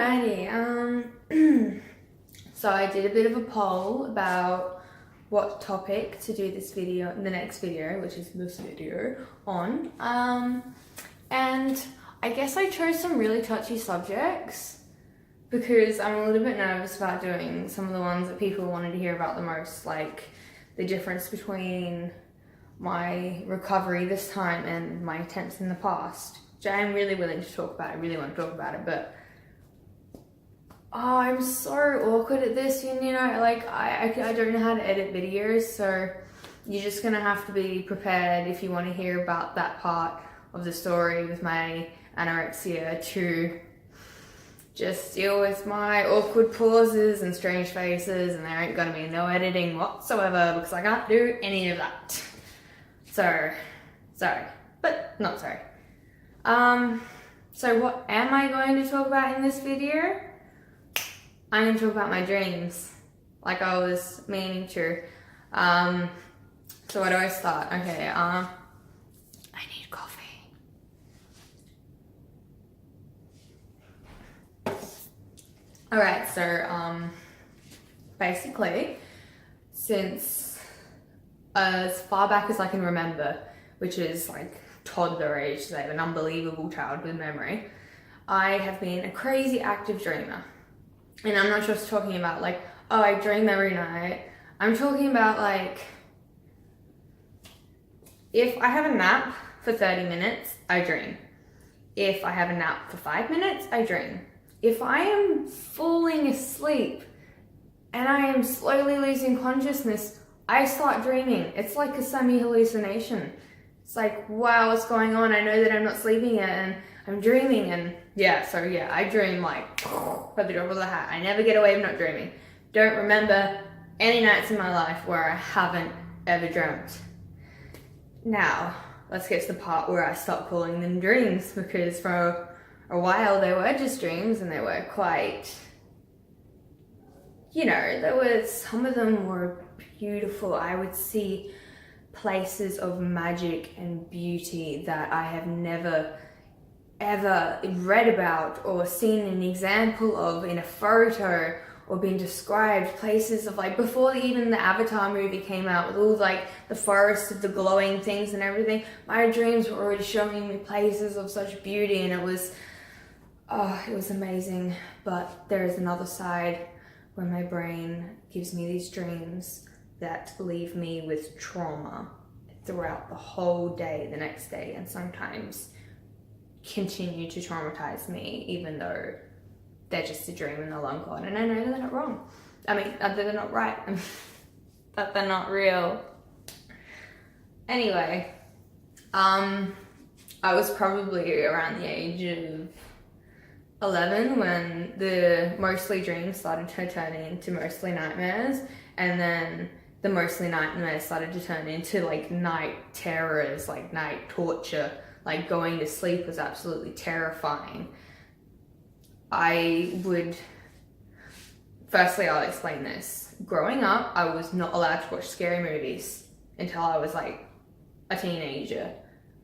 Alrighty, so I did a bit of a poll about what topic to do this video, the next video, which is this video, on. And I guess I chose some really touchy subjects because I'm a little bit nervous about doing some of the ones that people wanted to hear about the most, like the difference between my recovery this time and my attempts in the past, which I am really willing to talk about. I really want to talk about it, but I'm so awkward at this, and like I don't know how to edit videos, so you're just gonna have to be prepared if you want to hear about that part of the story with my anorexia to just deal with my awkward pauses and strange faces, and there ain't gonna be no editing whatsoever because I can't do any of that. So, sorry, but not sorry. So what am I going to talk about in this video? I'm going to talk about my dreams, like I was meaning to. So where do I start? Okay, I need coffee. Alright, so, basically, since as far back as I can remember, which is like toddler age, so I have an unbelievable childhood memory, I have been a crazy active dreamer. And I'm not just talking about like, oh, I dream every night. I'm talking about like, if I have a nap for 30 minutes, I dream. If I have a nap for 5 minutes, I dream. If I am falling asleep and I am slowly losing consciousness, I start dreaming. It's like a semi-hallucination. It's like, wow, what's going on? I know that I'm not sleeping yet and I'm dreaming, and I dream like by the drop of the hat. I never get away with not dreaming. Don't remember any nights in my life where I haven't ever dreamt. Now, let's get to the part where I stop calling them dreams, because for a while they were just dreams, and they were quite, some of them were beautiful. I would see places of magic and beauty that I have never ever read about or seen an example of in a photo or been described. Places of like before even the Avatar movie came out with all like the forests of the glowing things and everything, my dreams were already showing me places of such beauty, and it was amazing. But there is another side where my brain gives me these dreams that leave me with trauma throughout the whole day, the next day, and sometimes continue to traumatize me even though they're just a dream and they're long gone, and I know they're not wrong. I mean, they're not right, that they're not real. Anyway, I was probably around the age of 11 when the mostly dreams started to turn into mostly nightmares, and then the mostly nightmares started to turn into like night terrors, like night torture. Like going to sleep was absolutely terrifying. Firstly, I'll explain this. Growing up, I was not allowed to watch scary movies until I was like a teenager.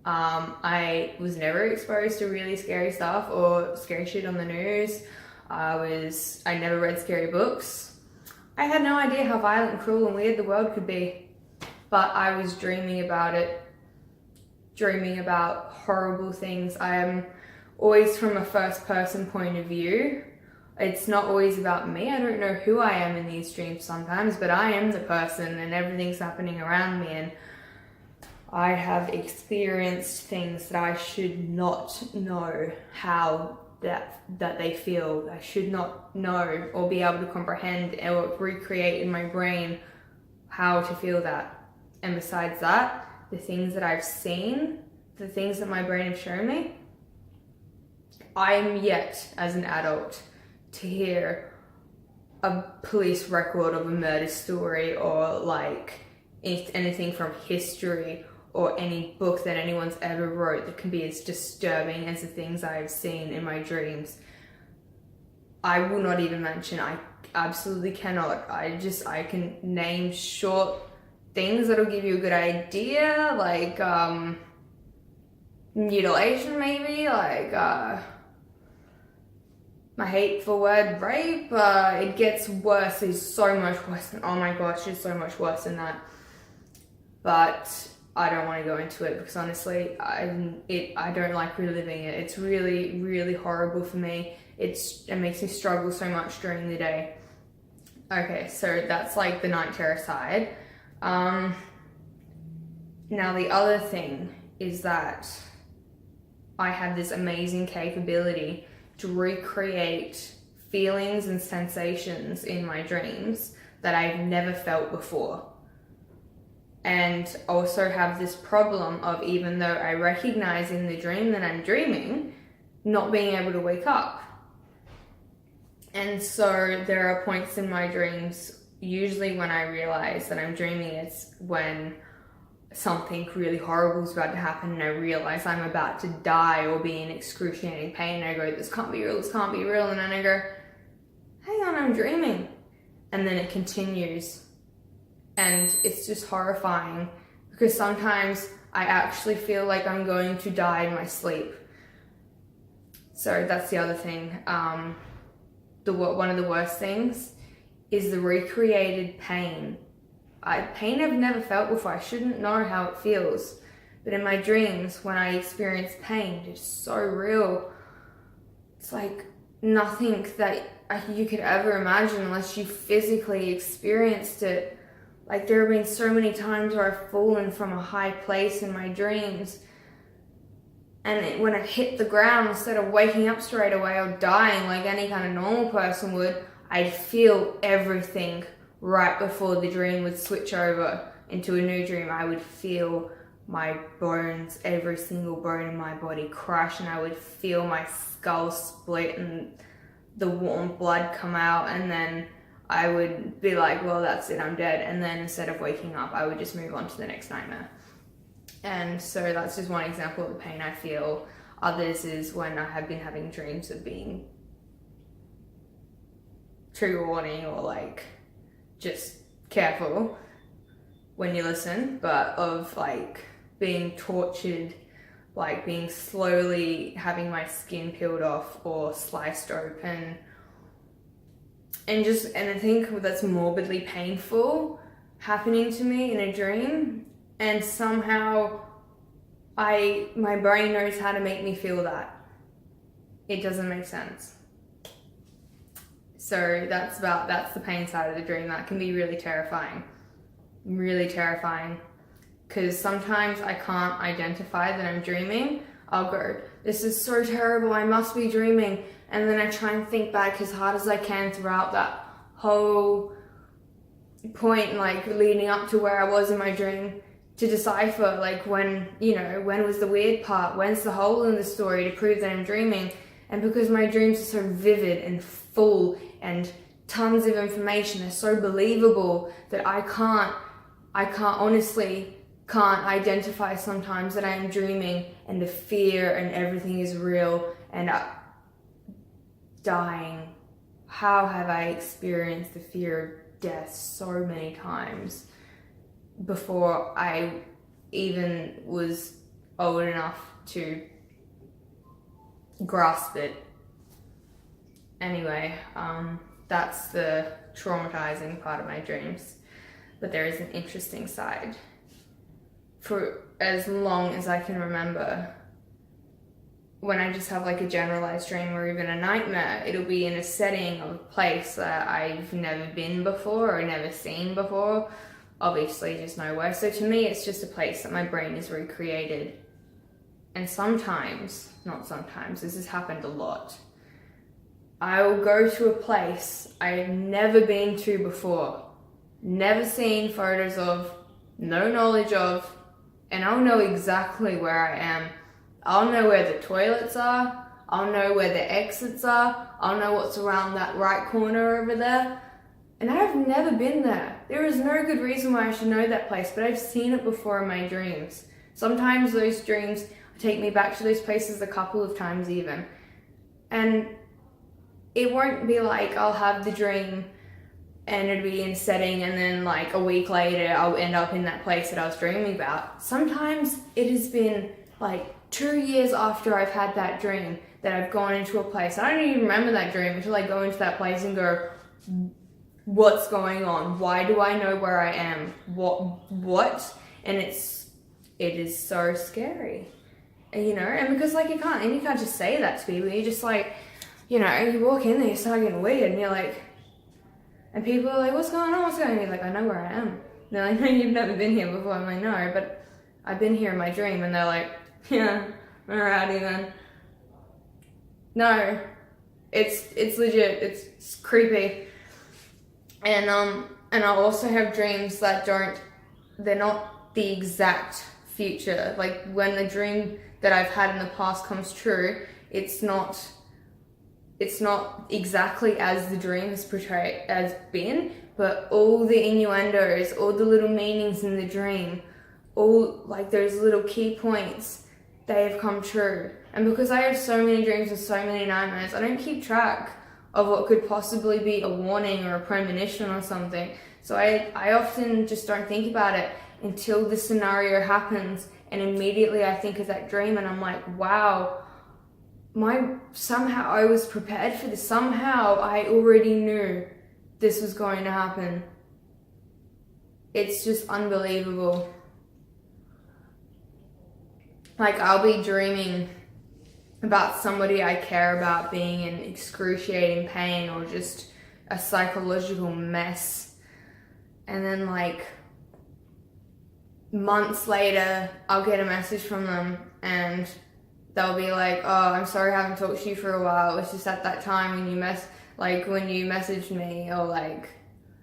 I was never exposed to really scary stuff or scary shit on the news. I never read scary books. I had no idea how violent, cruel, and weird the world could be. But I was dreaming about it. Dreaming about horrible things. I am always from a first person point of view. It's not always about me. I don't know who I am in these dreams sometimes, but I am the person and everything's happening around me, and I have experienced things that I should not know how that they feel. I should not know or be able to comprehend or recreate in my brain how to feel that. And besides that, the things that I've seen, the things that my brain has shown me, I'm yet, as an adult, to hear a police record of a murder story or like anything from history or any book that anyone's ever wrote that can be as disturbing as the things I've seen in my dreams. I will not even mention, I absolutely cannot. I can name short things that'll give you a good idea, like mutilation maybe, like my hate for word rape, it gets worse. It's so much worse. Oh my gosh, it's so much worse than that. But I don't want to go into it because honestly, I don't like reliving it. It's really, really horrible for me. It makes me struggle so much during the day. Okay, so that's like the night terror side. Now the other thing is that I have this amazing capability to recreate feelings and sensations in my dreams that I've never felt before. And also have this problem of, even though I recognize in the dream that I'm dreaming, not being able to wake up. And so there are points in my dreams, usually when I realize that I'm dreaming, it's when something really horrible is about to happen and I realize I'm about to die or be in excruciating pain, and I go, this can't be real, this can't be real. And then I go, hang on, I'm dreaming. And then it continues. And it's just horrifying because sometimes I actually feel like I'm going to die in my sleep. So that's the other thing. One of the worst things is the recreated pain. Pain I've never felt before. I shouldn't know how it feels. But in my dreams, when I experience pain, it's so real. It's like nothing that you could ever imagine unless you physically experienced it. Like, there have been so many times where I've fallen from a high place in my dreams, and when I hit the ground, instead of waking up straight away or dying like any kind of normal person would, I'd feel everything right before the dream would switch over into a new dream. I would feel my bones, every single bone in my body crash, and I would feel my skull split and the warm blood come out, and then I would be like, well, that's it, I'm dead. And then instead of waking up, I would just move on to the next nightmare. And so that's just one example of the pain I feel. Others is when I have been having dreams of being trigger warning, or like, just careful when you listen, but of like being tortured, like being slowly having my skin peeled off or sliced open. And I think that's morbidly painful happening to me in a dream, and somehow my brain knows how to make me feel that. It doesn't make sense. So that's the pain side of the dream. That can be really terrifying. Really terrifying. Because sometimes I can't identify that I'm dreaming. I'll go, this is so terrible, I must be dreaming. And then I try and think back as hard as I can throughout that whole point, like leading up to where I was in my dream, to decipher like when was the weird part, when's the hole in the story to prove that I'm dreaming. And because my dreams are so vivid and full and tons of information, they're so believable that I honestly can't identify sometimes that I am dreaming and the fear and everything is real and dying. How have I experienced the fear of death so many times before I even was old enough to grasp it? Anyway, that's the traumatizing part of my dreams. But there is an interesting side. For as long as I can remember, when I just have like a generalized dream or even a nightmare, it'll be in a setting of a place that I've never been before or never seen before. Obviously just nowhere. So to me, it's just a place that my brain has recreated. And sometimes, not sometimes, this has happened a lot, I will go to a place I've never been to before, never seen photos of, no knowledge of, and I'll know exactly where I am. I'll know where the toilets are, I'll know where the exits are, I'll know what's around that right corner over there. And I've never been there. There is no good reason why I should know that place, but I've seen it before in my dreams. Sometimes those dreams take me back to those places a couple of times even. And it won't be like I'll have the dream and it'll be in setting and then like a week later I'll end up in that place that I was dreaming about. Sometimes it has been like 2 years after I've had that dream that I've gone into a place. I don't even remember that dream until I go into that place and go, what's going on? Why do I know where I am? What? And it is so scary, you know. And because like you can't just say that to people. You just like, you know, you walk in there, you start getting weird, and you're like, and people are like, what's going on? What's going on? And you're like, I know where I am. And they're like, no, you've never been here before. I'm like, no, but I've been here in my dream. And they're like, yeah, alrighty then. No, it's legit. It's creepy. And I also have dreams that they're not the exact future. Like when the dream that I've had in the past comes true, it's not exactly as the dream has portrayed as been, but all the innuendos, all the little meanings in the dream, all like those little key points, they have come true. And because I have so many dreams and so many nightmares, I don't keep track of what could possibly be a warning or a premonition or something. So I often just don't think about it until the scenario happens, and immediately I think of that dream and I'm like, wow, somehow I was prepared for this. Somehow I already knew this was going to happen. It's just unbelievable. Like I'll be dreaming about somebody I care about being in excruciating pain or just a psychological mess. And then like months later, I'll get a message from them and they'll be like, oh, I'm sorry I haven't talked to you for a while. It was just at that time when you messaged me, or like,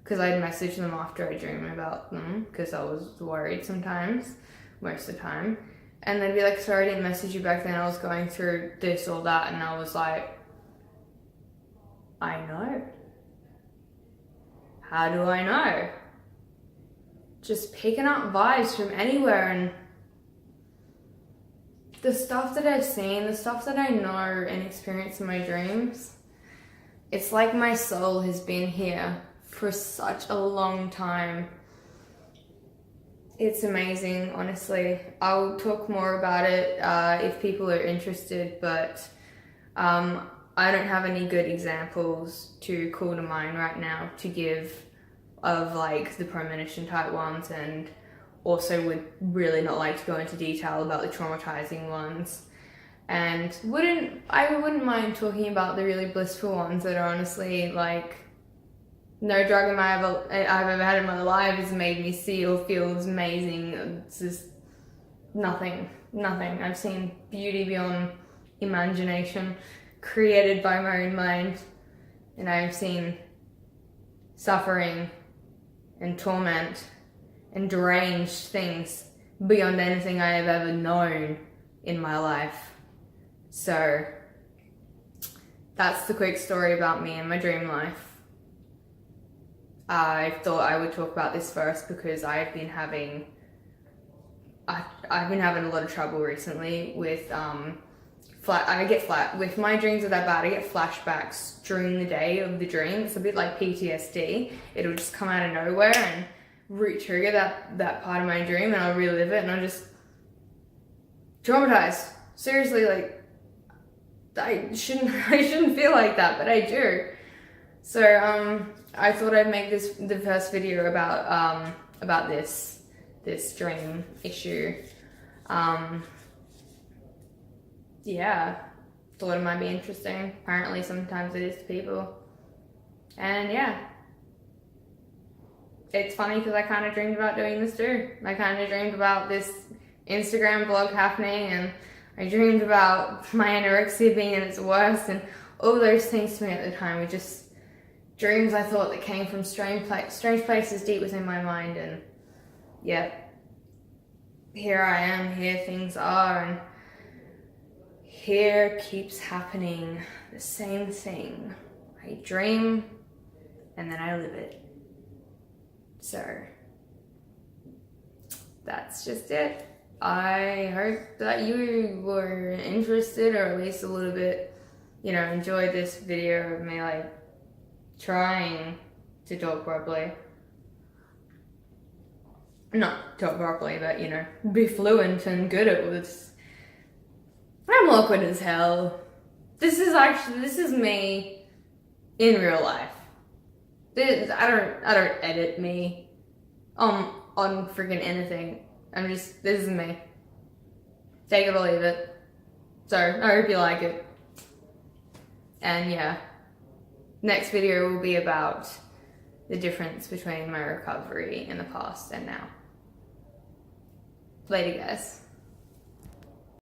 because I'd message them after I dream about them because I was worried sometimes, most of the time. And they'd be like, sorry I didn't message you back then, I was going through this or that. And I was like, I know. How do I know? Just picking up vibes from anywhere, and the stuff that I've seen, the stuff that I know and experience in my dreams, it's like my soul has been here for such a long time. It's amazing, honestly. I'll talk more about it if people are interested, but I don't have any good examples to call to mind right now to give of like the premonition type ones, and also would really not like to go into detail about the traumatizing ones. And I wouldn't mind talking about the really blissful ones that are honestly like, no drug I've ever had in my life has made me see or feel amazing. It's just nothing. I've seen beauty beyond imagination created by my own mind, and I've seen suffering and torment and deranged things beyond anything I have ever known in my life. So that's the quick story about me and my dream life. I thought I would talk about this first because I've been having a lot of trouble recently with with my dreams are that bad. I get flashbacks during the day of the dream. It's a bit like PTSD. It'll just come out of nowhere and re-trigger that part of my dream, and I'll relive it, and I'm just traumatized. Seriously, like I shouldn't feel like that, but I do. So I thought I'd make the first video about this dream issue. Yeah, thought it might be interesting. Apparently sometimes it is to people. And yeah, it's funny because I kind of dreamed about doing this too. I kind of dreamed about this Instagram blog happening, and I dreamed about my anorexia being at its worst, and all those things to me at the time were just dreams I thought that came from strange places deep within my mind. And yeah, here I am, here things are, and here keeps happening the same thing. I dream and then I live it. So that's just it. I hope that you were interested, or at least a little bit, enjoyed this video of me like trying to talk properly. Not talk properly, but be fluent and good at I'm awkward as hell. This is me in real life. I don't edit me on freaking anything. This is me. Take it or leave it. So I hope you like it. And yeah, next video will be about the difference between my recovery in the past and now. Later, guys.